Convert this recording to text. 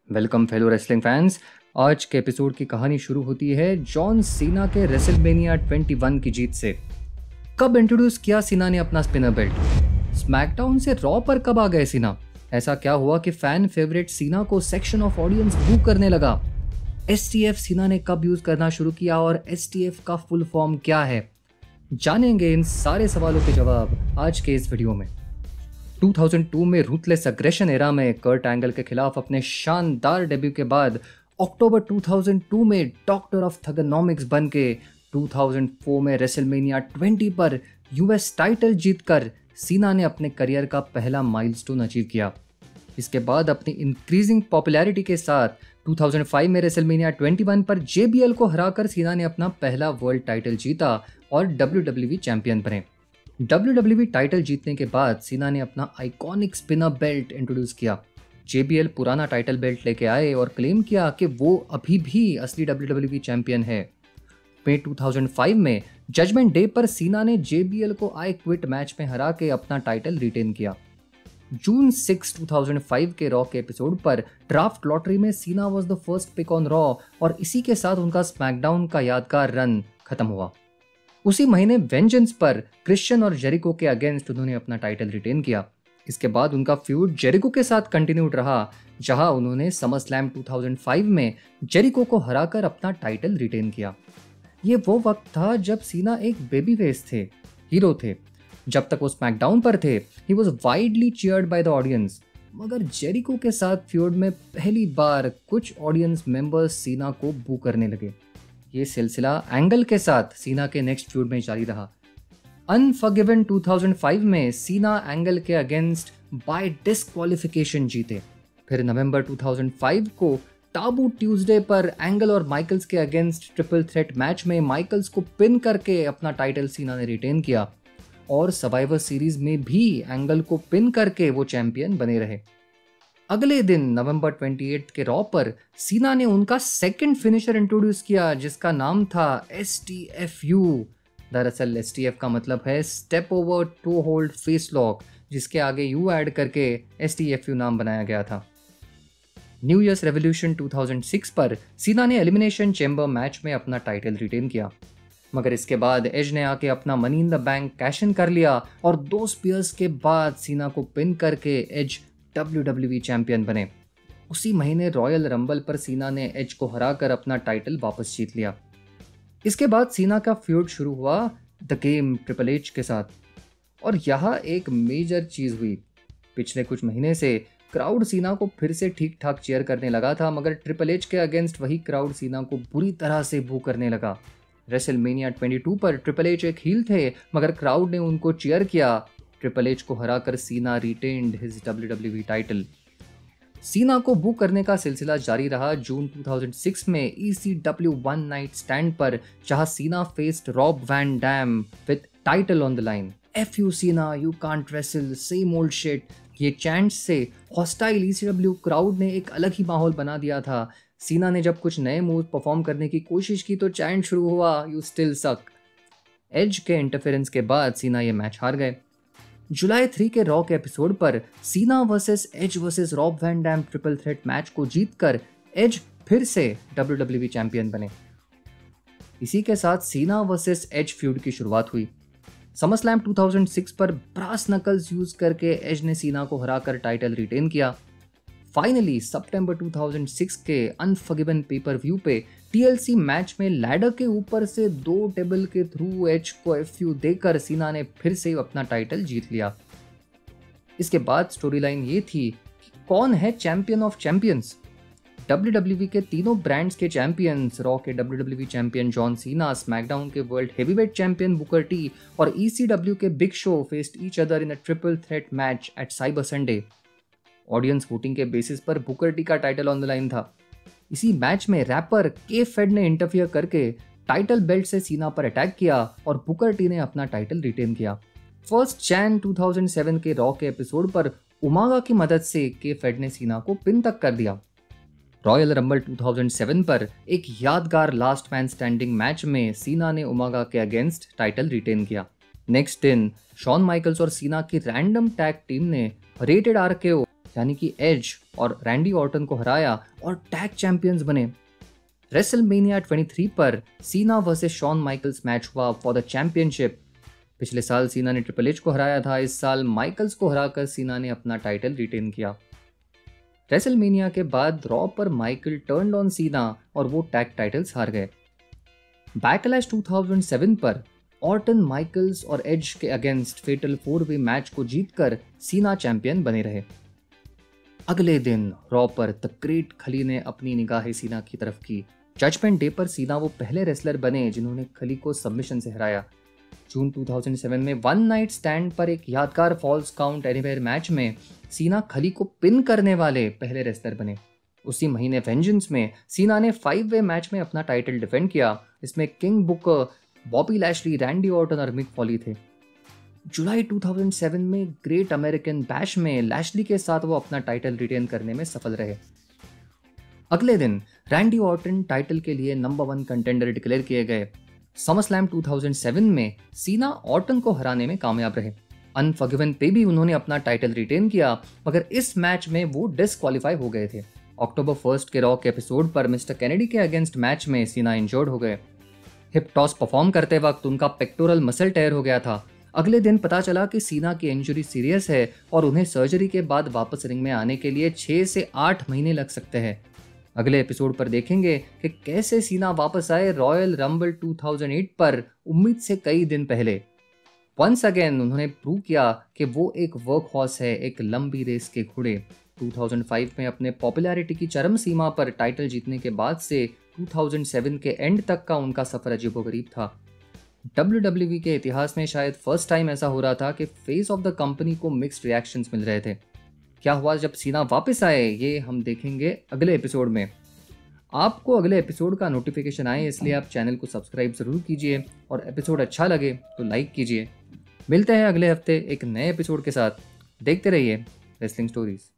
Welcome fellow wrestling fans. आज के episode की कहानी शुरू होती है जॉन सीना के रेसलमेनिया 21 की जीत से। कब इंट्रोड्यूस किया सीना ने अपना स्पिनर बेल्ट? स्मैकडाउन से रॉ पर कब आ गए सीना? ऐसा क्या हुआ कि फैन फेवरेट सीना को सेक्शन ऑफ ऑडियंस बू करने लगा? एसटीएफ सीना ने कब यूज करना शुरू किया और एसटीएफ का फुल फॉर्म क्या है? जानेंगे इन सारे सवालों के जवाब आज के इस वीडियो में। 2002 में रूथलेस अग्रेशन एरा में कर्ट एंगल के खिलाफ अपने शानदार डेब्यू के बाद अक्टूबर 2002 में डॉक्टर ऑफ थगोनॉमिक्स बन के 2004 में रेसलमेनिया 20 पर यूएस टाइटल जीतकर सीना ने अपने करियर का पहला माइलस्टोन अचीव किया। इसके बाद अपनी इंक्रीजिंग पॉपुलैरिटी के साथ 2005 में रेसलमेनिया 21 पर जेबीएल को हराकर सीना ने अपना पहला वर्ल्ड टाइटल जीता और डब्ल्यूडब्ल्यूई चैंपियन बने। WWE टाइटल जीतने के बाद सीना ने अपना आइकॉनिक स्पिनर बेल्ट इंट्रोड्यूस किया। JBL पुराना टाइटल बेल्ट लेके आए और क्लेम किया कि वो अभी भी असली WWE चैंपियन है। मई 2005 में जजमेंट डे पर सीना ने JBL को आई क्विट मैच में हरा के अपना टाइटल रिटेन किया। जून 6, 2005 के रॉ के एपिसोड पर ड्राफ्ट लॉटरी में Cena was the first pick on Raw और इसी के साथ उनका स्मैकडाउन का यादगार रन खत्म हुआ। उसी महीने वेंजेंस पर क्रिश्चियन और जेरिको के अगेंस्ट उन्होंने अपना टाइटल रिटेन किया। इसके बाद उनका फ्यूड जेरिको के साथ कंटिन्यूड रहा, जहां उन्होंने समरस्लैम 2005 में जेरिको को हराकर अपना टाइटल रिटेन किया। ये वो वक्त था जब सीना एक बेबी फेस थे, हीरो थे। जब तक वो स्मैकडाउन पर थे, he was widely cheered by the audience. मगर जेरिको के साथ फ्यूड में पहली बार कुछ ऑडियंस मेंबर्स सीना को बू करने लगे। ये सिलसिला एंगल के साथ सीना के नेक्स्ट फ्यूड में जारी रहा। अनफॉरगिवन 2005 में सीना एंगल के अगेंस्ट बाय डिस्क्वालिफिकेशन जीते। फिर नवंबर 2005 को टाबू ट्यूसडे पर एंगल और माइकल्स के अगेंस्ट ट्रिपल थ्रेट मैच में माइकल्स को पिन करके अपना टाइटल सीना ने रिटेन किया और सर्वाइवर सीरीज में भी एंगल को पिन करके वो चैंपियन बने रहे। अगले दिन नवंबर 28 के रॉ पर सीना ने उनका सेकंड फिनिशर इंट्रोड्यूस किया, जिसका नाम था STFU। दरअसल STF का मतलब है step over toe hold face lock, जिसके आगे U ऐड करके STFU नाम बनाया गया था। न्यू ईयर्स रेवोल्यूशन 2006 पर सीना ने एलिमिनेशन चेंबर मैच में अपना टाइटल रिटेन किया, मगर इसके बाद एज ने आके अपना money in the bank cash in कर लिया और 2 स्पीयर्स के बाद सीना को पिन करके एज WWE चैंपियन बने। उसी महीने रॉयल रंबल पर सीना ने एज को हराकर अपना टाइटल वापस जीत लिया। इसके बाद सीना का फ्यूड शुरू हुआ द गेम ट्रिपल एच के साथ, और यहाँ एक मेजर चीज हुई। पिछले कुछ महीने से क्राउड सीना को फिर से ठीक ठाक चीयर करने लगा था, मगर ट्रिपल एच के अगेंस्ट वही क्राउड सीना को बुरी तरह से बू करने लगा। रेसलमेनिया 22 पर ट्रिपल एच एक हील थे, मगर क्राउड ने उनको चीयर किया। ट्रिपल एच को हराकर सीना रिटेन्ड हिज WWE टाइटल। सीना को बू करने का सिलसिला जारी रहा जून 2006 में ECW वन नाइट स्टैंड पर, जहां Cena faced Rob Van Dam with title on the line. FU Cena, you can't wrestle, same old shit. ये चैंट्स से हॉस्टाइल ECW क्राउड ने एक अलग ही माहौल बना दिया था। सीना ने जब कुछ नए मूव परफॉर्म करने की कोशिश की तो चैंट शुरू हुआ, यू स्टिल सक। एज के इंटरफेरेंस के बाद सीना ये मैच हार गए। जुलाई 3 के रॉ के एपिसोड पर Cena versus Edge versus Rob Van Dam triple threat match को जीतकर एज फिर से WWE चैंपियन बने। इसी के साथ सीना वर्सेस एज फ्यूड की शुरुआत हुई। समरस्लैम 2006 पर ब्रास नकल्स यूज करके एज ने सीना को हराकर टाइटल रिटेन किया। फाइनली सितंबर 2006 के अनफॉरगिवन पेपर व्यू पे TLC मैच में लैडर के ऊपर से 2 टेबल के थ्रू एज को FU देकर सीना ने फिर से अपना टाइटल जीत लिया। इसके बाद स्टोरी लाइन ये थी कि कौन है चैंपियन ऑफ चैंपियंस। WWE के तीनों ब्रांड्स के चैंपियंस, रॉ के WWE champion John Cena, SmackDown के world heavyweight champion Booker T और ECW के Big Show faced each other in a triple threat match at Cyber Sunday. Audience voting के basis पर Booker T का title on the line था। इसी match में wrapper के फेड ने इंटरफियर करके टाइटल बेल्ट से सीना पर अटैक किया और बुकर टी ने अपना टाइटल रिटेन किया। 1 जनवरी 2007 के रॉ के एपिसोड पर उमागा की मदद से के फेड ने सीना को पिन तक कर दिया। रॉयल रंबल 2007 पर एक यादगार लास्ट मैन स्टैंडिंग मैच में सीना ने उमागा के अगेंस्ट टाइटल रिटेन किया। नेक्स्ट दिन शॉन माइकल्स और सीना की रैंडम टैग टीम ने रेटेड RKO यानी कि एज और रैंडी ऑर्टन को हराया और टैग चैंपियंस बने। रेसलमेनिया 23 पर Cena versus Shawn Michaels match हुआ फॉर द चैंपियनशिप। पिछले साल सीना ने ट्रिपल एच को हराया था, इस साल माइकल्स को हराकर सीना ने अपना टाइटल रिटेन किया। रेसलमेनिया के बाद रॉ पर माइकल टर्न्ड ऑन सीना और वो टैग टाइटल्स हार गए। बैकलैश 2007 पर ऑर्टन, माइकल्स और एज के अगेंस्ट फेटल 4-वे मैच को जीतकर सीना चैंपियन बने रहे। अगले दिन रॉ पर द ग्रेट खली ने अपनी निगाहें सीना की तरफ की। जजमेंट डे पर सीना वो पहले रेसलर बने जिन्होंने खली को सबमिशन से हराया। जून 2007 में वन नाइट स्टैंड पर एक यादगार फॉल्स काउंट एनीवेयर मैच में सीना खली को पिन करने वाले पहले रेसलर बने। उसी महीने वेंजेंस में सीना ने 5-वे मैच में अपना टाइटल डिफेंड किया। इसमें king Booker, Bobby Lashley, Randy Orton और मिक फॉली थे। जुलाई 2007 में ग्रेट अमेरिकन बैश में लैशली के साथ वो अपना टाइटल रिटेन करने में सफल रहे। अगले दिन रैंडी ऑर्टन टाइटल के लिए नंबर 1 कंटेंडर डिक्लेयर किए गए। समरस्लैम 2007 में सीना ऑर्टन को हराने में कामयाब रहे। अनफॉरगिवन पे भी उन्होंने अपना टाइटल रिटेन किया, मगर इस मैच में वो डिस्क्वालीफाई हो गए थे। अक्टूबर 1 के रॉ के एपिसोड पर मिस्टर कैनेडी के अगेंस्ट मैच में सीना इंजर्ड हो गए। हिप टॉस परफॉर्म करते वक्त उनका पेक्टोरल मसल टेयर हो गया था। अगले दिन पता चला कि सीना की इंजरी सीरियस है और उन्हें सर्जरी के बाद वापस रिंग में आने के लिए 6 से 8 महीने लग सकते हैं। अगले एपिसोड पर देखेंगे कि कैसे सीना वापस आए रॉयल रंबल 2008 पर उम्मीद से कई दिन पहले। वंस अगेन उन्होंने प्रूव किया कि वो एक वर्क हॉर्स है, एक लंबी रेस के घोड़े। 2005 में अपने पॉपुलैरिटी की चरम सीमा पर टाइटल जीतने के बाद से 2007 के एंड तक का उनका सफर अजीबोगरीब था। WWE के इतिहास में शायद फर्स्ट टाइम ऐसा हो रहा था कि फेस ऑफ द कंपनी को मिक्स्ड रिएक्शंस मिल रहे थे। क्या हुआ जब सीना वापस आए, ये हम देखेंगे अगले एपिसोड में। आपको अगले एपिसोड का नोटिफिकेशन आए इसलिए आप चैनल को सब्सक्राइब ज़रूर कीजिए और एपिसोड अच्छा लगे तो लाइक कीजिए। मिलते हैं अगले हफ्ते एक नए एपिसोड के साथ। देखते रहिए रेसलिंग स्टोरीज।